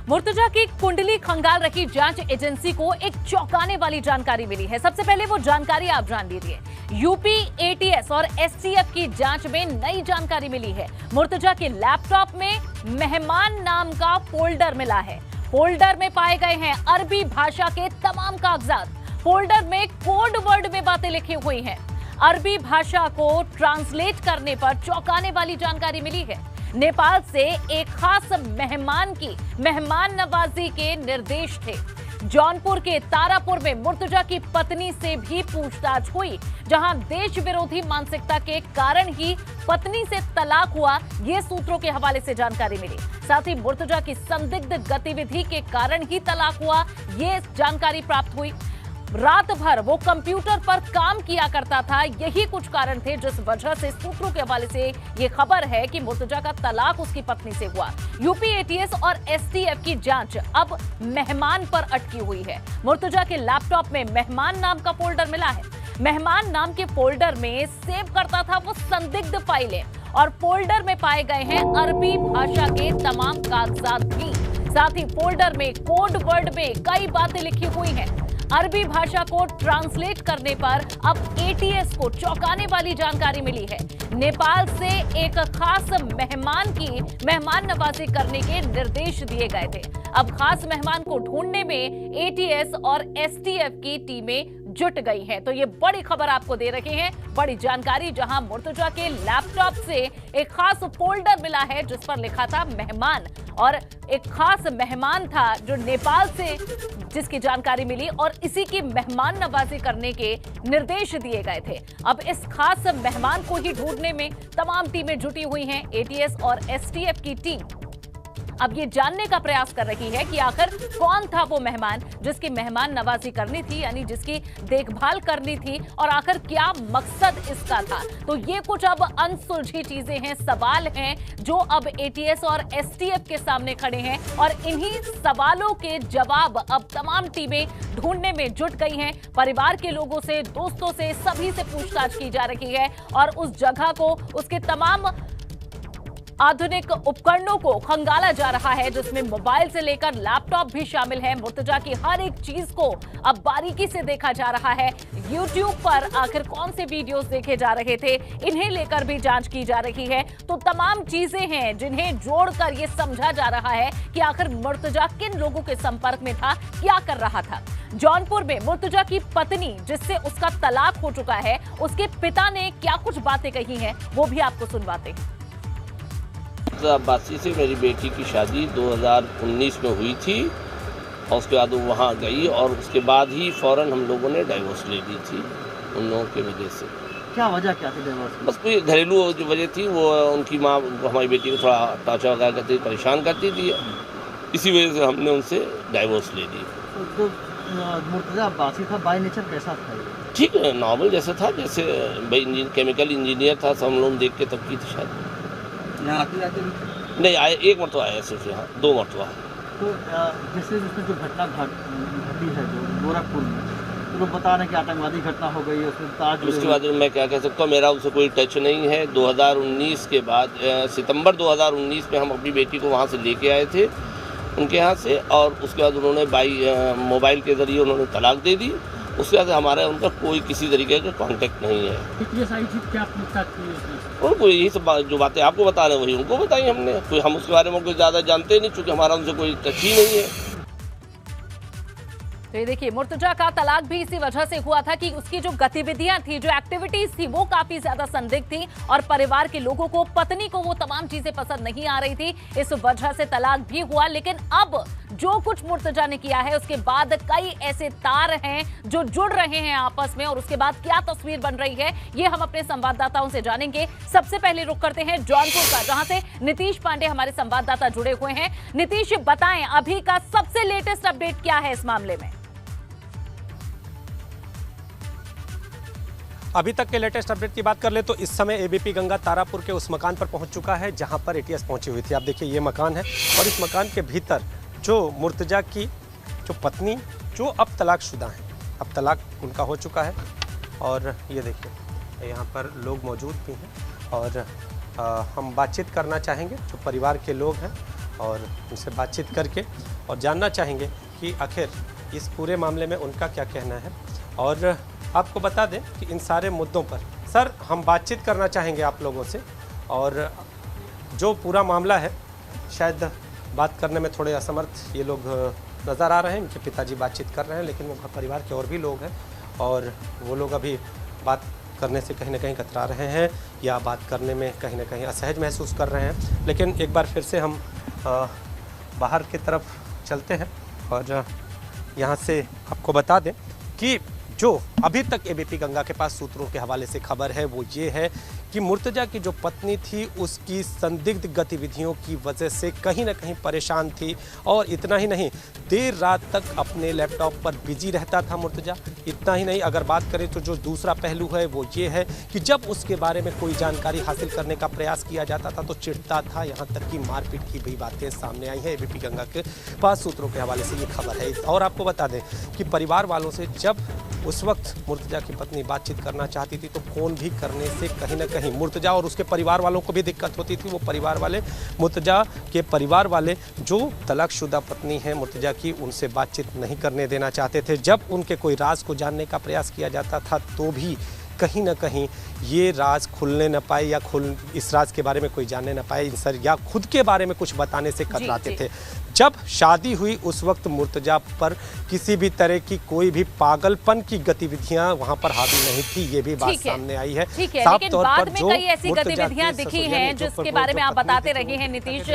मुर्तजा की कुंडली खंगाल रही जांच एजेंसी को एक चौंकाने वाली जानकारी मिली है। सबसे पहले वो जानकारी आप जान लीजिए। यूपी एटीएस और एसटीएफ की जांच में नई जानकारी मिली है। मुर्तजा के लैपटॉप में मेहमान नाम का फोल्डर मिला है। फोल्डर में पाए गए हैं अरबी भाषा के तमाम कागजात। फोल्डर में कोड वर्ड में बातें लिखी हुई हैं। अरबी भाषा को ट्रांसलेट करने पर चौंकाने वाली जानकारी मिली है। नेपाल से एक खास मेहमान की मेहमान नवाजी के निर्देश थे। जौनपुर के तारापुर में मुर्तजा की पत्नी से भी पूछताछ हुई, जहां देश विरोधी मानसिकता के कारण ही पत्नी से तलाक हुआ, ये सूत्रों के हवाले से जानकारी मिली। साथ ही मुर्तजा की संदिग्ध गतिविधि के कारण ही तलाक हुआ, ये जानकारी प्राप्त हुई। रात भर वो कंप्यूटर पर काम किया करता था, यही कुछ कारण थे जिस वजह से सूत्रों के हवाले से ये खबर है कि मुर्तजा का तलाक उसकी पत्नी से हुआ। यूपी एटीएस और एसटीएफ की जांच अब मेहमान पर अटकी हुई है। मुर्तजा के लैपटॉप में मेहमान नाम का फोल्डर मिला है। मेहमान नाम के फोल्डर में सेव करता था वो संदिग्ध फाइलें और फोल्डर में पाए गए हैं अरबी भाषा के तमाम कागजात भी। साथ ही फोल्डर में कोड वर्ड में कई बातें लिखी हुई हैं। अरबी भाषा को ट्रांसलेट करने पर अब एटीएस को चौंकाने वाली जानकारी मिली है। नेपाल से एक खास मेहमान की मेहमान नवाजी करने के निर्देश दिए गए थे। अब खास मेहमान को ढूंढने में एटीएस और एसटीएफ की टीमें जुट गई हैं। तो ये बड़ी खबर आपको दे रहे हैं, बड़ी जानकारी, जहां मुर्तजा के लैपटॉप से एक खास फोल्डर मिला है जिस पर लिखा था मेहमान, और एक खास मेहमान था जो नेपाल से जिसकी जानकारी मिली और इसी की मेहमान नवाजी करने के निर्देश दिए गए थे। अब इस खास मेहमान को ही ढूंढने में तमाम टीमें जुटी हुई हैं। एटीएस और एसटीएफ की टीम अब ये जानने का प्रयास कर रही है कि आखिर कौन था वो मेहमान जिसकी मेहमान नवाजी करनी थी, यानी जिसकी देखभाल करनी थी, और आखिर क्या मकसद इसका था। तो ये कुछ अब अनसुलझी चीजें हैं, सवाल हैं जो अब एटीएस और एसटीएफ के सामने खड़े हैं, और इन्हीं सवालों के जवाब अब तमाम टीमें ढूंढने में जुट गई हैं। परिवार के लोगों से, दोस्तों से, सभी से पूछताछ की जा रही है और उस जगह को, उसके तमाम आधुनिक उपकरणों को खंगाला जा रहा है, जिसमें मोबाइल से लेकर लैपटॉप भी शामिल है। मुर्तजा की हर एक चीज को अब बारीकी से देखा जा रहा है। यूट्यूब पर आखिर कौन से वीडियोस देखे जा रहे थे, इन्हें लेकर भी जांच की जा रही है। तो तमाम चीजें हैं जिन्हें जोड़कर ये समझा जा रहा है कि आखिर मुर्तजा किन लोगों के संपर्क में था, क्या कर रहा था। जौनपुर में मुर्तजा की पत्नी, जिससे उसका तलाक हो चुका है, उसके पिता ने क्या कुछ बातें कही हैं, वो भी आपको सुनवाते हैं। अब्बासी से मेरी बेटी की शादी 2019 में हुई थी और उसके बाद वो वहाँ गई और उसके बाद ही फ़ौरन हम लोगों ने डाइवोर्स ले ली थी उन लोगों की वजह से। क्या वजह क्या थी डाइवोर्स? बस कोई घरेलू जो वजह थी, वो उनकी माँ हमारी बेटी को थोड़ा टॉर्चर वगैरह करती, परेशान करती थी, इसी वजह से हमने उनसे डाइवोर्स ले ली। तो मुर्तजा अब्बासी था, बाय नेचर कैसा था? ठीक है, नॉर्मल जैसा था, जैसे भाई केमिकल इंजीनियर था, सब हम लोग देख के तब की थी शादी। यहाँ आते नहीं आए, एक मरतबा आया सिर्फ, यहाँ 2 मरतबा। तो जैसे उसमें जो घटना घटी है जो गोरखपुर में, तो लोग बता रहे हैं कि आतंकवादी घटना हो गई है, उसमें ताज। उसके बाद मैं क्या कह सकता हूँ, मेरा उनसे कोई टच नहीं है। 2019 के बाद सितंबर 2019 में हम अपनी बेटी को वहाँ से लेके आए थे उनके यहाँ से, और उसके बाद उन्होंने मोबाइल के ज़रिए उन्होंने तलाक दे दी। उसके बाद हमारा उनका कोई किसी तरीके का कांटेक्ट नहीं है। क्या और कोई यही सब जो बातें आपको बता रहे हैं वही उनको बताई हमने, कोई हम उसके बारे में कोई ज़्यादा जानते नहीं, क्योंकि हमारा उनसे कोई टच ही नहीं है। तो ये देखिए, मुर्तजा का तलाक भी इसी वजह से हुआ था कि उसकी जो गतिविधियां थी, जो एक्टिविटीज थी, वो काफी ज्यादा संदिग्ध थी और परिवार के लोगों को, पत्नी को वो तमाम चीजें पसंद नहीं आ रही थी। इस वजह से तलाक भी हुआ। लेकिन अब जो कुछ मुर्तजा ने किया है, उसके बाद कई ऐसे तार हैं जो जुड़ रहे हैं आपस में, और उसके बाद क्या तस्वीर बन रही है, ये हम अपने संवाददाताओं से जानेंगे। सबसे पहले रुख करते हैं जौनपुर का, जहां से नीतीश पांडे हमारे संवाददाता जुड़े हुए हैं। नीतीश, बताएं अभी का सबसे लेटेस्ट अपडेट क्या है इस मामले में? अभी तक के लेटेस्ट अपडेट की बात कर ले तो इस समय एबीपी गंगा तारापुर के उस मकान पर पहुंच चुका है जहां पर एटीएस पहुंची हुई थी। आप देखिए, ये मकान है और इस मकान के भीतर जो मुर्तजा की जो पत्नी, जो अब तलाकशुदा हैं, अब तलाक उनका हो चुका है, और ये देखिए यहाँ पर लोग मौजूद भी हैं और हम बातचीत करना चाहेंगे जो परिवार के लोग हैं और उनसे बातचीत करके और जानना चाहेंगे कि आखिर इस पूरे मामले में उनका क्या कहना है। और आपको बता दें कि इन सारे मुद्दों पर सर हम बातचीत करना चाहेंगे आप लोगों से, और जो पूरा मामला है शायद बात करने में थोड़े असमर्थ ये लोग नज़र आ रहे हैं। इनके पिताजी बातचीत कर रहे हैं, लेकिन वो परिवार के और भी लोग हैं और वो लोग अभी बात करने से कहीं ना कहीं कतरा रहे हैं या बात करने में कहीं ना कहीं असहज महसूस कर रहे हैं। लेकिन एक बार फिर से हम बाहर की तरफ चलते हैं और यहाँ से आपको बता दें कि जो अभी तक एबीपी गंगा के पास सूत्रों के हवाले से खबर है वो ये है कि मुर्तजा की जो पत्नी थी उसकी संदिग्ध गतिविधियों की वजह से कहीं ना कहीं परेशान थी, और इतना ही नहीं देर रात तक अपने लैपटॉप पर बिजी रहता था मुर्तजा। इतना ही नहीं, अगर बात करें तो जो दूसरा पहलू है वो ये है कि जब उसके बारे में कोई जानकारी हासिल करने का प्रयास किया जाता था तो चिढ़ता था, यहाँ तक कि मारपीट की भी बातें सामने आई हैं। एबीपी गंगा के पास सूत्रों के हवाले से ये खबर है। और आपको बता दें कि परिवार वालों से जब उस वक्त मुर्तजा की पत्नी बातचीत करना चाहती थी तो फ़ोन भी करने से कहीं ना कहीं मुर्तजा और उसके परिवार वालों को भी दिक्कत होती थी। वो परिवार वाले, मुर्तजा के परिवार वाले जो तलाकशुदा पत्नी है मुर्तजा की, उनसे बातचीत नहीं करने देना चाहते थे। जब उनके कोई राज को जानने का प्रयास किया जाता था तो भी कहीं ना कहीं ये राज खुलने न पाए या इस राज के बारे में कोई जानने न पाए सर, या खुद के बारे में कुछ बताने से कतराते थे। जब शादी हुई उस वक्त मुर्तजा पर किसी भी तरह की कोई भी पागलपन की गतिविधियां वहां पर हावी नहीं थी, ये भी बात सामने आई है। ठीक है, लेकिन बाद में कई ऐसी गतिविधियां दिखी हैं जिसके बारे में आप बताते रहे हैं नीतीश।